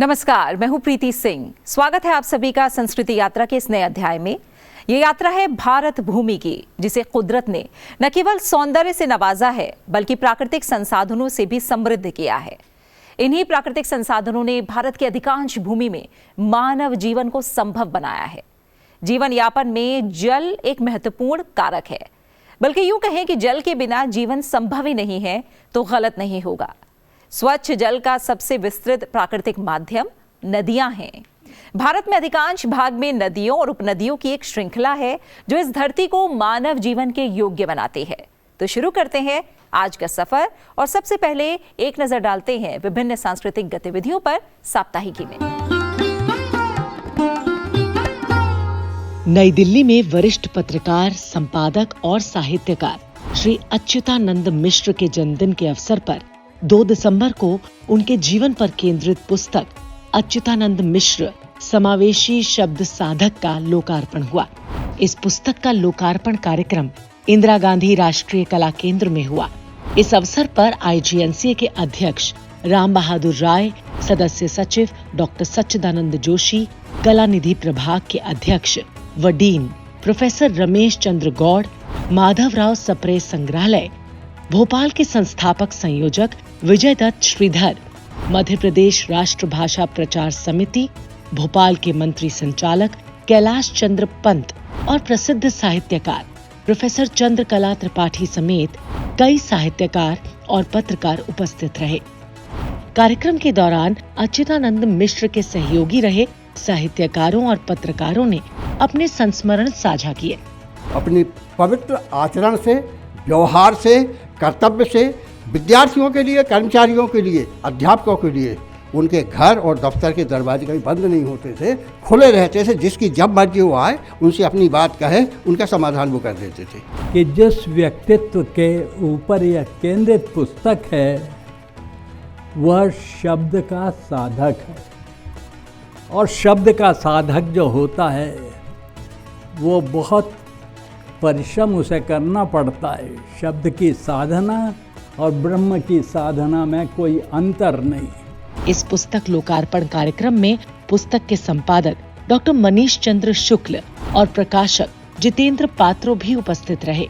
नमस्कार, मैं हूं प्रीति सिंह। स्वागत है आप सभी का संस्कृति यात्रा के इस नए अध्याय में। ये यात्रा है भारत भूमि की, जिसे कुदरत ने न केवल सौंदर्य से नवाजा है बल्कि प्राकृतिक संसाधनों से भी समृद्ध किया है। इन्हीं प्राकृतिक संसाधनों ने भारत की अधिकांश भूमि में मानव जीवन को संभव बनाया है। जीवन यापन में जल एक महत्वपूर्ण कारक है, बल्कि यूं कहें कि जल के बिना जीवन संभव ही नहीं है तो गलत नहीं होगा। स्वच्छ जल का सबसे विस्तृत प्राकृतिक माध्यम नदियां हैं। भारत में अधिकांश भाग में नदियों और उपनदियों की एक श्रृंखला है जो इस धरती को मानव जीवन के योग्य बनाती है। तो शुरू करते हैं आज का सफर और सबसे पहले एक नजर डालते हैं विभिन्न सांस्कृतिक गतिविधियों पर साप्ताहिकी में। नई दिल्ली में वरिष्ठ पत्रकार, संपादक और साहित्यकार श्री अच्युतानंद मिश्र के जन्मदिन के अवसर पर 2 दिसंबर को उनके जीवन पर केंद्रित पुस्तक अच्युतानंद मिश्र समावेशी शब्द साधक का लोकार्पण हुआ। इस पुस्तक का लोकार्पण कार्यक्रम इंदिरा गांधी राष्ट्रीय कला केंद्र में हुआ। इस अवसर पर IGNCA के अध्यक्ष राम बहादुर राय, सदस्य सचिव डॉक्टर सच्चिदानंद जोशी, कला निधि प्रभाग के अध्यक्ष व डीन प्रोफेसर रमेश चंद्र गौड़, माधवराव सप्रे संग्रहालय, भोपाल के संस्थापक संयोजक विजय दत्त श्रीधर, मध्य प्रदेश राष्ट्र भाषा प्रचार समिति, भोपाल के मंत्री संचालक कैलाश चंद्र पंत और प्रसिद्ध साहित्यकार प्रोफेसर चंद्रकला त्रिपाठी समेत कई साहित्यकार और पत्रकार उपस्थित रहे। कार्यक्रम के दौरान अच्युतानंद मिश्र के सहयोगी रहे साहित्यकारों और पत्रकारों ने अपने संस्मरण साझा किए। अपनी पवित्र आचरण से, व्यवहार से, कर्तव्य से विद्यार्थियों के लिए, कर्मचारियों के लिए, अध्यापकों के लिए उनके घर और दफ्तर के दरवाजे कभी बंद नहीं होते थे, खुले रहते थे। जिसकी जब मर्जी वो आए उनसे अपनी बात कहे, उनका समाधान वो कर देते थे। कि जिस व्यक्तित्व के ऊपर यह केंद्रित पुस्तक है वह शब्द का साधक है, और शब्द का साधक जो होता है वो बहुत परिश्रम उसे करना पड़ता है। शब्द की साधना और ब्रह्म की साधना में कोई अंतर नहीं। इस पुस्तक लोकार्पण कार्यक्रम में पुस्तक के संपादक डॉक्टर मनीष चंद्र शुक्ल और प्रकाशक जितेंद्र पात्रो भी उपस्थित रहे।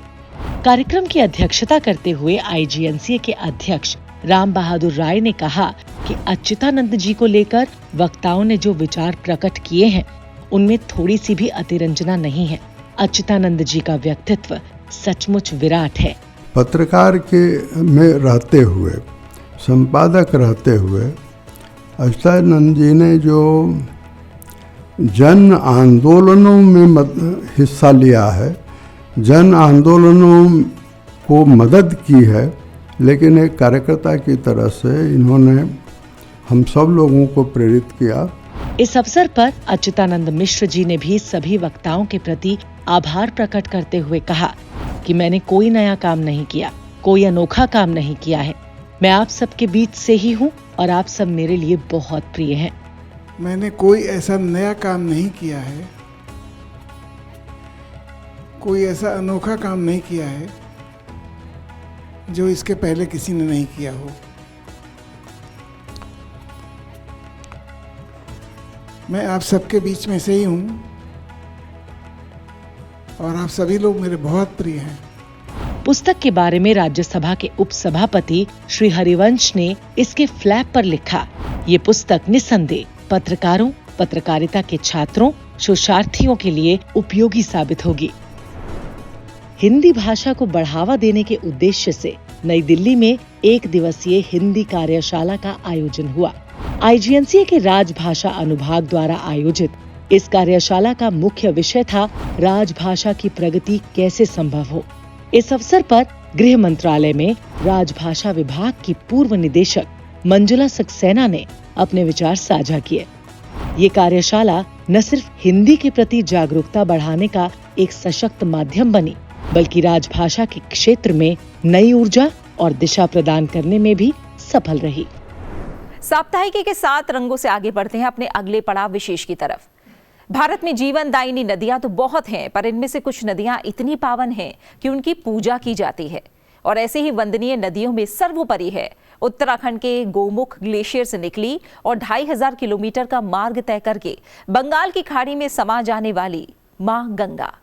कार्यक्रम की अध्यक्षता करते हुए IGNCA के अध्यक्ष राम बहादुर राय ने कहा कि अच्युतानंद जी को लेकर वक्ताओं ने जो विचार प्रकट किए हैं उनमें थोड़ी सी भी अतिरंजना नहीं है। अच्युतानंद जी का व्यक्तित्व सचमुच विराट है। पत्रकार के में रहते हुए, संपादक रहते हुए अच्युतानंद जी ने जो जन आंदोलनों में हिस्सा लिया है, जन आंदोलनों को मदद की है, लेकिन एक कार्यकर्ता की तरह से इन्होंने हम सब लोगों को प्रेरित किया। इस अवसर पर अच्युतानंद मिश्र जी ने भी सभी वक्ताओं के प्रति आभार प्रकट करते हुए कहा कि मैंने कोई नया काम नहीं किया, कोई अनोखा काम नहीं किया है। मैं आप सबके बीच से ही हूँ और आप सब मेरे लिए बहुत प्रिय हैं। मैंने कोई ऐसा नया काम नहीं किया है, कोई ऐसा अनोखा काम नहीं किया है जो इसके पहले किसी ने नहीं किया हो। मैं आप सबके बीच में से ही हूँ और आप सभी लोग मेरे बहुत प्रिय हैं। पुस्तक के बारे में राज्यसभा के उपसभापति श्री हरिवंश ने इसके फ्लैप पर लिखा, ये पुस्तक निस्संदेह पत्रकारों, पत्रकारिता के छात्रों, शोधार्थियों के लिए उपयोगी साबित होगी। हिंदी भाषा को बढ़ावा देने के उद्देश्य से नई दिल्ली में 1 दिवसीय हिंदी कार्यशाला का आयोजन हुआ। IGNCA के राजभाषा अनुभाग द्वारा आयोजित इस कार्यशाला का मुख्य विषय था राजभाषा की प्रगति कैसे संभव हो। इस अवसर पर गृह मंत्रालय में राजभाषा विभाग की पूर्व निदेशक मंजुला सक्सेना ने अपने विचार साझा किए। ये कार्यशाला न सिर्फ हिंदी के प्रति जागरूकता बढ़ाने का एक सशक्त माध्यम बनी, बल्कि राजभाषा के क्षेत्र में नई ऊर्जा और दिशा प्रदान करने में भी सफल रही। साप्ताहिकी के 7 रंगों से आगे बढ़ते हैं अपने अगले पड़ाव विशेष की तरफ। भारत में जीवनदायिनी नदियां तो बहुत हैं, पर इनमें से कुछ नदियां इतनी पावन हैं कि उनकी पूजा की जाती है। और ऐसे ही वंदनीय नदियों में सर्वोपरि है उत्तराखंड के गोमुख ग्लेशियर से निकली और 2500 किलोमीटर का मार्ग तय करके बंगाल की खाड़ी में समा जाने वाली मां गंगा।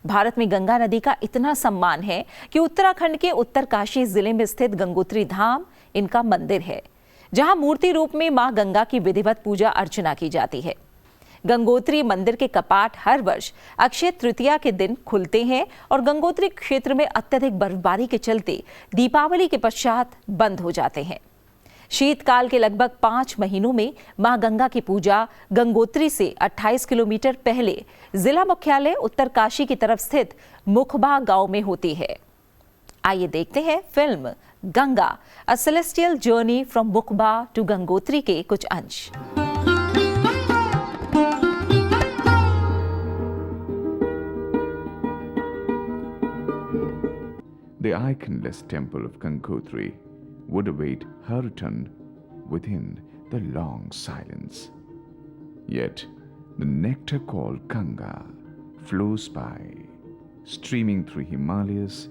भारत में गंगा नदी का इतना सम्मान है कि उत्तराखंड के उत्तरकाशी जिले में स्थित गंगोत्री धाम इनका मंदिर है, जहां मूर्ति रूप में मां गंगा की विधिवत पूजा अर्चना की जाती है। गंगोत्री मंदिर के कपाट हर वर्ष अक्षय तृतीया के दिन खुलते हैं और गंगोत्री क्षेत्र में अत्यधिक बर्फबारी के चलते दीपावली के पश्चात बंद हो जाते हैं। शीतकाल के लगभग 5 महीनों में मां गंगा की पूजा गंगोत्री से 28 किलोमीटर पहले जिला मुख्यालय उत्तरकाशी की तरफ स्थित मुखबा गांव में होती है। आइए देखते हैं film Ganga a celestial journey from Mukhba to Gangotri के कुछ अंश। The iconless temple of Gangotri would await her return within the long silence. Yet, the nectar called Ganga flows by, streaming through Himalayas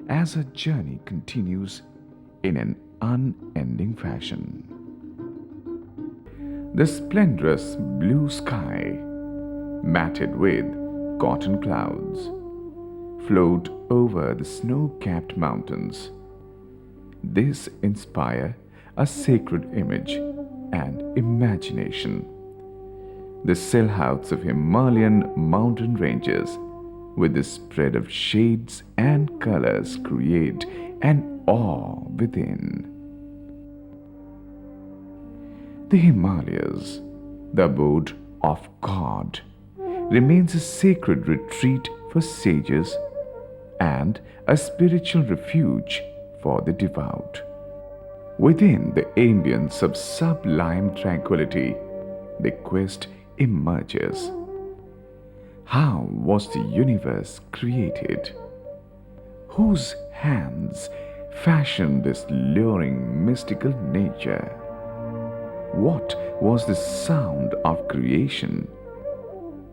as her journey continues in an unending fashion. The splendorous blue sky, matted with cotton clouds, float over the snow-capped mountains. This inspires a sacred image and imagination. The silhouettes of Himalayan mountain ranges with the spread of shades and colors create an awe within. The Himalayas, the abode of God, remains a sacred retreat for sages and a spiritual refuge for the devout. Within the ambience of sublime tranquility, the quest emerges. How was the universe created? Whose hands fashioned this luring mystical nature? What was the sound of creation?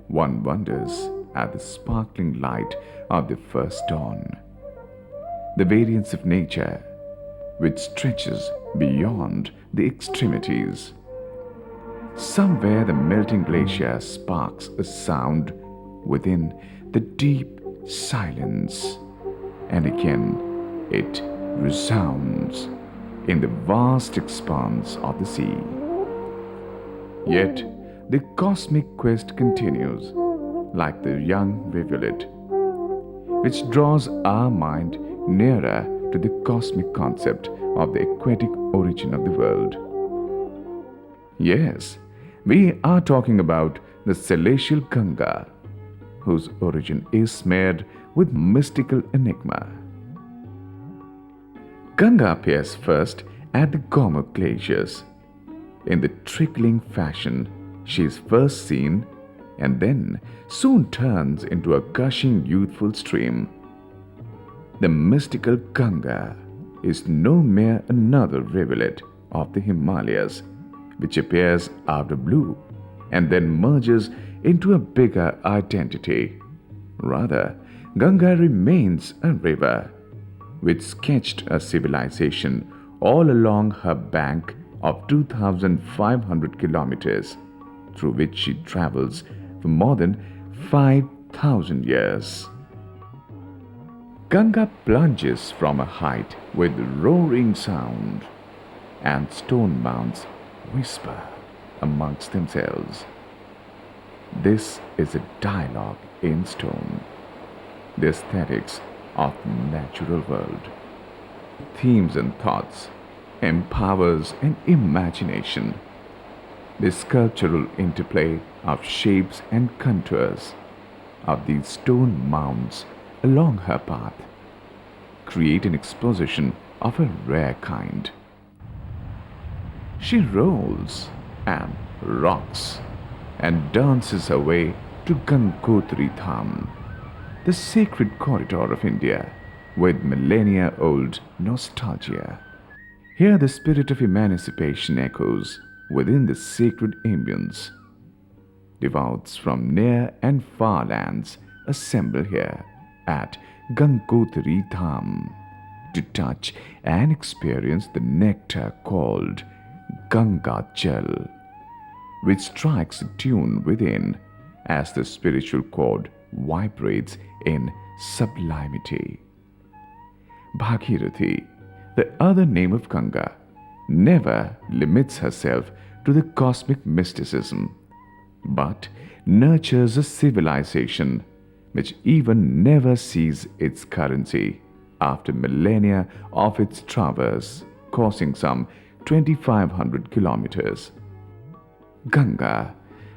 One wonders at the sparkling light of the first dawn. The variance of nature, which stretches beyond the extremities. Somewhere the melting glacier sparks a sound within the deep silence, and again it resounds in the vast expanse of the sea. Yet the cosmic quest continues, like the young rivulet, which draws our mind nearer to the cosmic concept of the aquatic origin of the world. Yes, we are talking about the celestial Ganga, whose origin is smeared with mystical enigma. Ganga appears first at the Gomukh glaciers. In the trickling fashion, she is first seen and then soon turns into a gushing youthful stream. The mystical Ganga is no mere another rivulet of the Himalayas, which appears out of blue and then merges into a bigger identity. Rather, Ganga remains a river, which sketched a civilization all along her bank of 2,500 kilometers, through which she travels for more than 5,000 years. Ganga plunges from a height with roaring sound, and stone mounds whisper amongst themselves. This is a dialogue in stone, the aesthetics of the natural world. Themes and thoughts empowers an imagination. The sculptural interplay of shapes and contours of these stone mounds along her path create an exposition of a rare kind. She rolls and rocks and dances her way to Gangotri Dham, the sacred corridor of India with millennia-old nostalgia. Here the spirit of emancipation echoes within the sacred ambience. Devotees from near and far lands assemble here at Gangotri Dham to touch and experience the nectar called Ganga Jal, which strikes a tune within as the spiritual chord vibrates in sublimity. Bhagirathi, the other name of Ganga, never limits herself to the cosmic mysticism, but nurtures a civilization which even never sees its currency after millennia of its traverse, crossing some 2,500 kilometers. Ganga,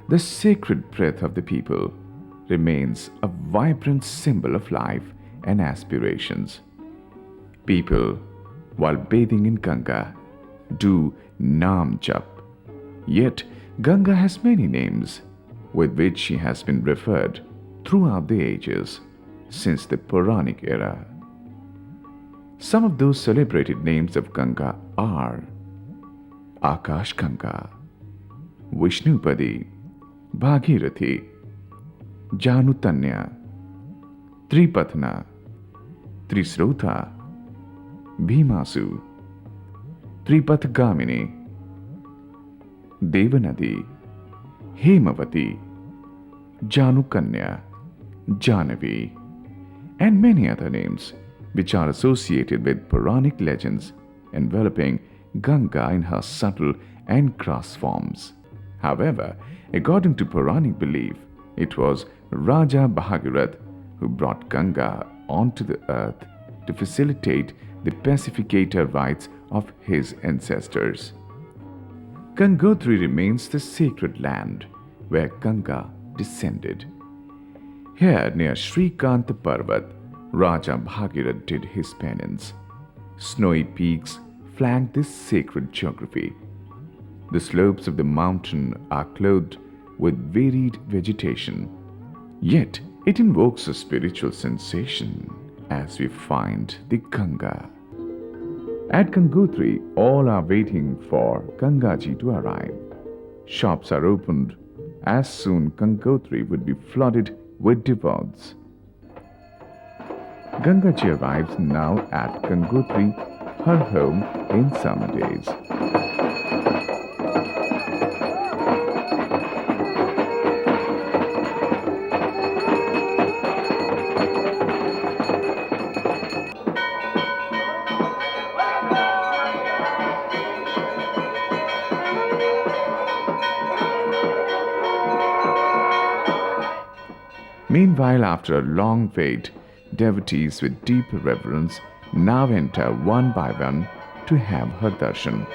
the sacred breath of the people, remains a vibrant symbol of life and aspirations. People, while bathing in Ganga, do Naam Jap. Yet, Ganga has many names with which she has been referred throughout the ages since the Puranic era. Some of those celebrated names of Ganga are Akash Ganga, Vishnupadi, Bhagirathi, Janutanya, Tripatna, Trisrotha, Bhimasu, Tripatgamini, Devanadi, Hemavati, Janukanya, Janavi, and many other names which are associated with Puranic legends enveloping Ganga in her subtle and crass forms. However, according to Puranic belief, it was Raja Bhagirath who brought Ganga onto the earth to facilitate the pacificator rites of his ancestors. Gangotri remains the sacred land where Ganga descended. Here near Shrikanta Parvat, Raja Bhagirath did his penance. Snowy peaks flank this sacred geography. The slopes of the mountain are clothed with varied vegetation, yet it invokes a spiritual sensation as we find the Ganga. At Gangotri, all are waiting for Gangaji to arrive. Shops are opened as soon Gangotri would be flooded with devotees. Gangaji arrives now at Gangotri, her home in summer days. Meanwhile, after a long wait, devotees with deep reverence now enter one by one to have her darshan.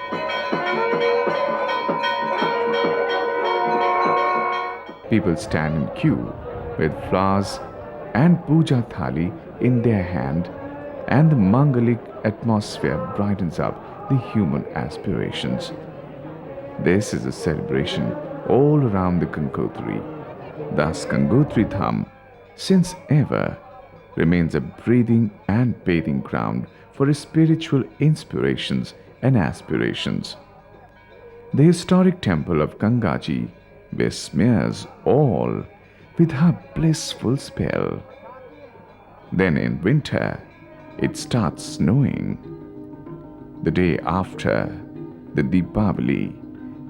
People stand in queue with flowers and puja thali in their hand, and the Mangalic atmosphere brightens up the human aspirations. This is a celebration all around the Gangotri. Thus, Gangotri Dham, since ever, remains a breathing and bathing ground for spiritual inspirations and aspirations. The historic temple of Gangaji besmears all with her blissful spell. Then in winter, it starts snowing. The day after the Deepavali,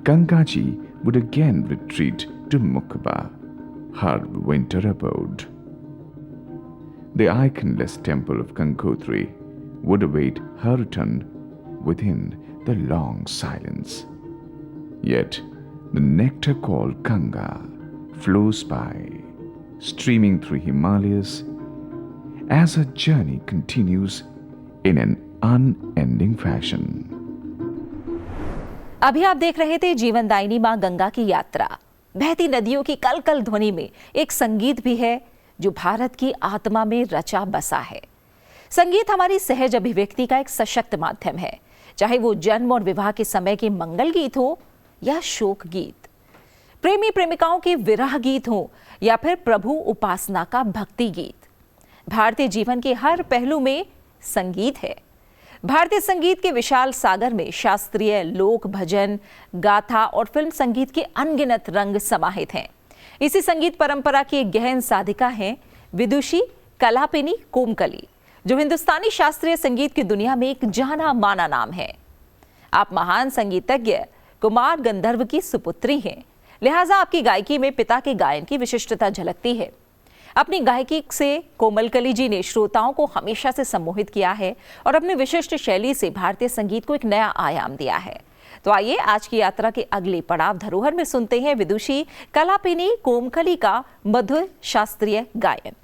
Gangaji would again retreat to Mukhba, her winter abode. The iconless temple of Gangotri would await her return within the long silence. Yet the nectar called Ganga flows by, streaming through Himalayas as her journey continues in an unending fashion. अभी आप देख रहे थे जीवनदायिनी मां गंगा की यात्रा। बहती नदियों की कलकल ध्वनि में एक संगीत भी है जो भारत की आत्मा में रचा बसा है। संगीत हमारी सहज अभिव्यक्ति का एक सशक्त माध्यम है, चाहे वो जन्म और विवाह के समय के मंगल गीत हो या शोक गीत, प्रेमी प्रेमिकाओं के विरह गीत हो या फिर प्रभु उपासना का भक्ति गीत। भारतीय जीवन के हर पहलू में संगीत है। भारतीय संगीत के विशाल सागर में शास्त्रीय, लोक भजन, गाथा और फिल्म संगीत के अनगिनत रंग समाहित हैं। इसी संगीत परंपरा की एक गहन साधिका हैं विदुषी कलापिनी कोमकली, जो हिंदुस्तानी शास्त्रीय संगीत की दुनिया में एक जाना माना नाम है। आप महान संगीतज्ञ कुमार गंधर्व की सुपुत्री हैं, लिहाजा आपकी गायकी में पिता के गायन की विशिष्टता झलकती है। अपनी गायकी से कोमलकली जी ने श्रोताओं को हमेशा से सम्मोहित किया है और अपनी विशिष्ट शैली से भारतीय संगीत को एक नया आयाम दिया है। तो आइए आज की यात्रा के अगले पड़ाव धरोहर में सुनते हैं विदुषी कलापिनी कोमकली का मधुर शास्त्रीय गायन।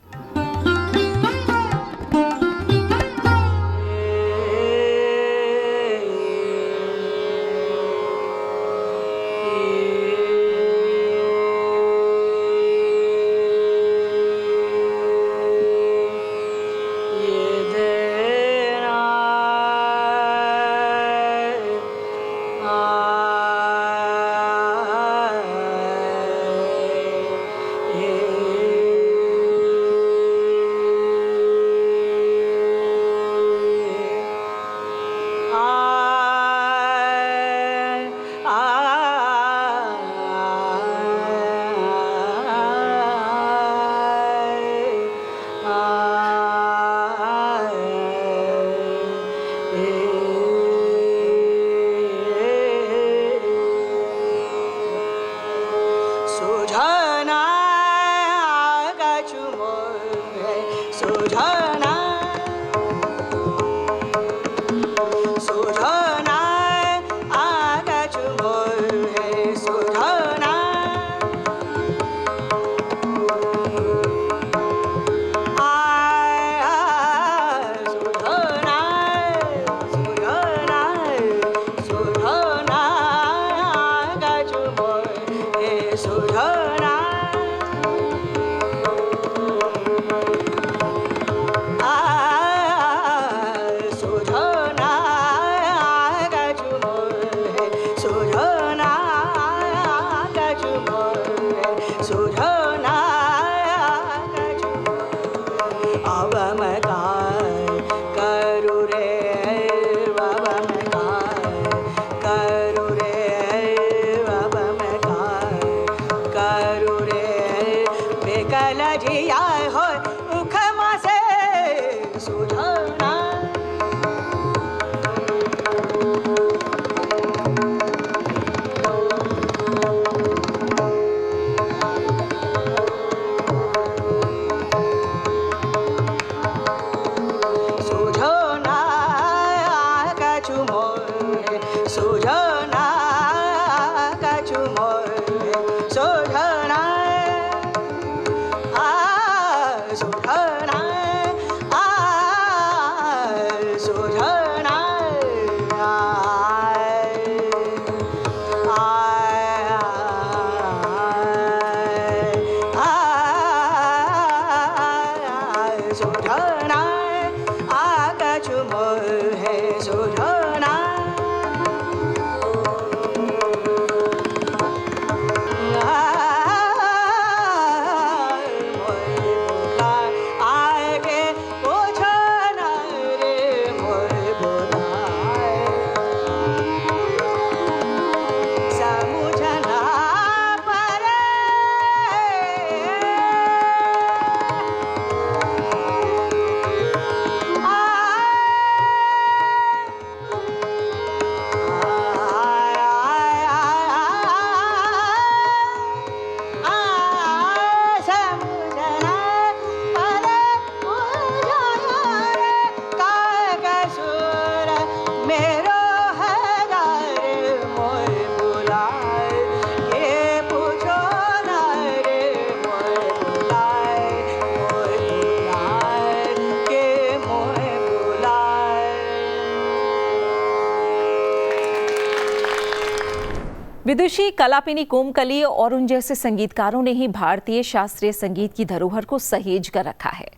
विदुषी कलापिनी कोमकली और उन जैसे संगीतकारों ने ही भारतीय शास्त्रीय संगीत की धरोहर को सहेज कर रखा है।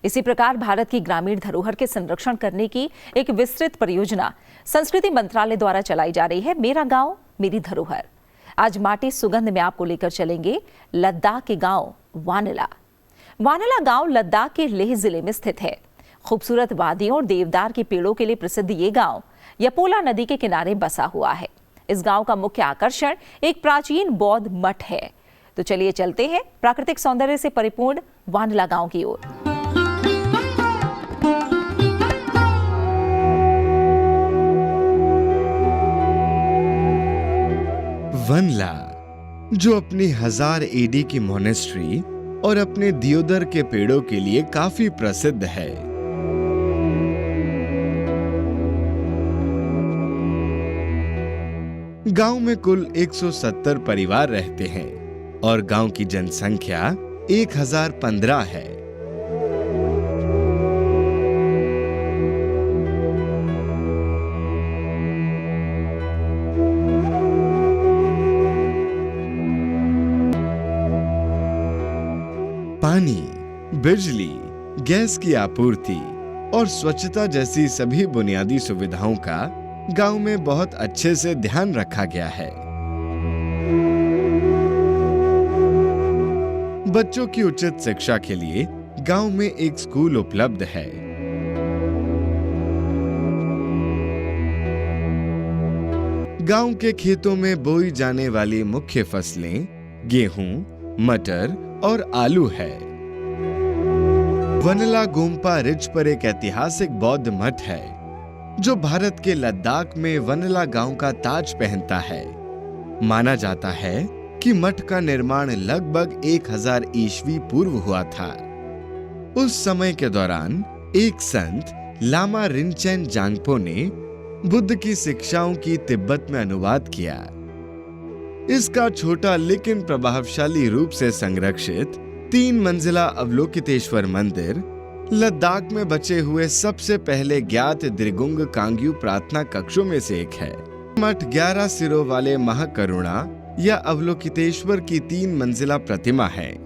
इसी प्रकार भारत की ग्रामीण धरोहर के संरक्षण करने की एक विस्तृत परियोजना संस्कृति मंत्रालय द्वारा चलाई जा रही है, मेरा गांव मेरी धरोहर। आज माटी सुगंध में आपको लेकर चलेंगे लद्दाख के गांव वानला। वानला गांव लद्दाख के लेह जिले में स्थित है। खूबसूरत वादियों और देवदार के पेड़ों के लिए प्रसिद्ध ये गांव यपोला नदी के किनारे बसा हुआ है। इस गांव का मुख्य आकर्षण एक प्राचीन बौद्ध मठ है। तो चलिए चलते हैं प्राकृतिक सौंदर्य से परिपूर्ण वानला गांव की ओर। वनला, जो अपनी 1000 एडी की मोनेस्ट्री और अपने दियोदर के पेड़ों के लिए काफी प्रसिद्ध है। गांव में कुल 170 परिवार रहते हैं और गांव की जनसंख्या 1015 है। पानी, बिजली, गैस की आपूर्ति और स्वच्छता जैसी सभी बुनियादी सुविधाओं का गांव में बहुत अच्छे से ध्यान रखा गया है। बच्चों की उचित शिक्षा के लिए गांव में एक स्कूल उपलब्ध है। गांव के खेतों में बोई जाने वाली मुख्य फसलें गेहूं, मटर और आलू है। वनला गोम्पा रिज पर एक ऐतिहासिक बौद्ध मठ है जो भारत के लद्दाख में वनला गांव का ताज पहनता है। माना जाता है कि मठ का निर्माण लगभग 1000 ईस्वी पूर्व हुआ था। उस समय के दौरान एक संत लामा रिनचेन जांगपो ने बुद्ध की शिक्षाओं की तिब्बत में अनुवाद किया। इसका छोटा लेकिन प्रभावशाली रूप से संरक्षित 3 मंजिला अवलोकितेश्वर मंदिर लद्दाख में बचे हुए सबसे पहले ज्ञात द्रिगुंग कांग्यू प्रार्थना कक्षों में से एक है। मठ 11 सिरों वाले महाकरुणा या अवलोकितेश्वर की 3 मंजिला प्रतिमा है।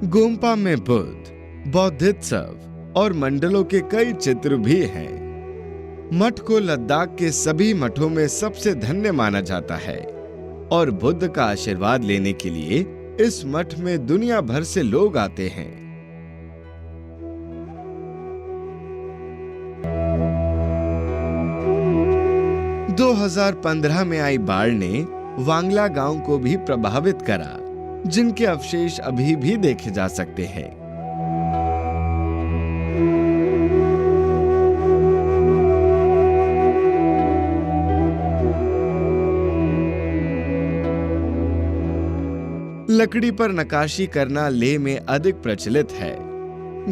गोम्पा में बुद्ध, बौद्धोत्सव और मंडलों के कई चित्र भी हैं। मठ को लद्दाख के सभी मठों में सबसे धन्य माना जाता है और बुद्ध का आशीर्वाद लेने के लिए इस मठ में दुनिया भर से लोग आते हैं। – 2015 में आई बाढ़ ने वांगला गांव को भी प्रभावित करा, जिनके अवशेष अभी भी देखे जा सकते हैं। लकड़ी पर नक्काशी करना लेह में अधिक प्रचलित है।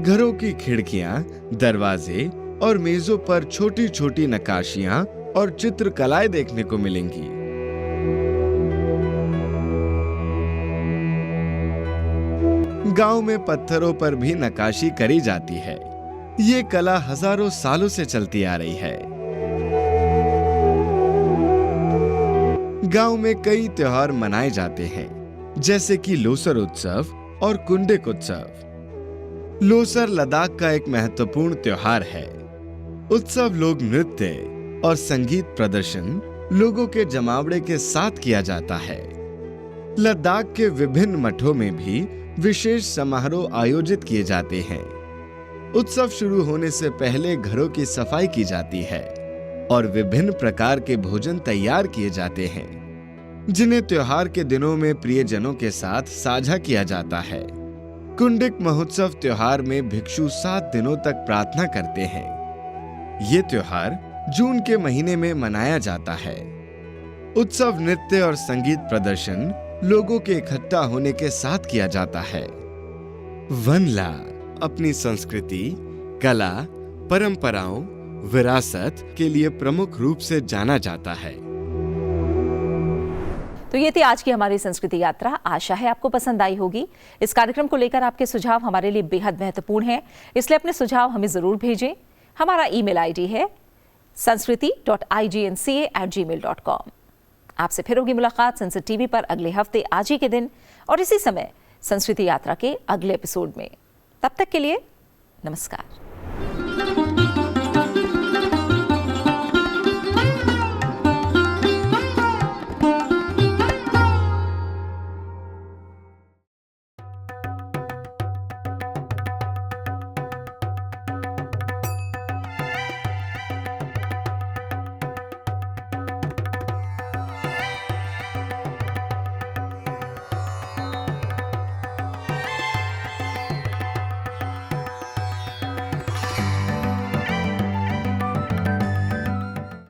घरों की खिड़कियां, दरवाजे और मेजों पर छोटी छोटी नक्काशियां और चित्रकलाएं देखने को मिलेंगी। गांव में पत्थरों पर भी नक्काशी करी जाती है। ये कला हजारों सालों से चलती आ रही है। गांव में कई त्योहार मनाए जाते हैं, जैसे कि लोसर उत्सव और कुंडिक उत्सव। लोसर लद्दाख का एक महत्वपूर्ण त्योहार है। उत्सव लोग नृत्य और संगीत प्रदर्शन लोगों के जमावड़े के साथ किया जाता है। लद्दाख के विभिन्न मठों में भी विशेष समारोह आयोजित किए जाते हैं। उत्सव शुरू होने से पहले घरों की सफाई की जाती है और विभिन्न प्रकार के भोजन तैयार किए जाते हैं, जिन्हें त्योहार के दिनों में प्रियजनों के साथ साझा किया जाता है। कुंडिक महोत्सव त्योहार में भिक्षु 7 दिनों तक प्रार्थना करते हैं। ये त्योहार जून के महीने में मनाया जाता है। उत्सव नृत्य और संगीत प्रदर्शन लोगों के इकट्ठा होने के साथ किया जाता है। वनला अपनी संस्कृति, कला, परंपराओं, विरासत के लिए प्रमुख रूप से जाना जाता है। तो ये थी आज की हमारी संस्कृति यात्रा। आशा है आपको पसंद आई होगी। इस कार्यक्रम को लेकर आपके सुझाव हमारे लिए बेहद महत्वपूर्ण हैं, इसलिए अपने सुझाव हमें जरूर भेजें। हमारा ईमेल आईडी है sanskriti.ignca@gmail.com। आपसे फिर होगी मुलाकात संस्कृत टीवी पर अगले हफ्ते आज ही के दिन और इसी समय संस्कृति यात्रा के अगले एपिसोड में। तब तक के लिए नमस्कार।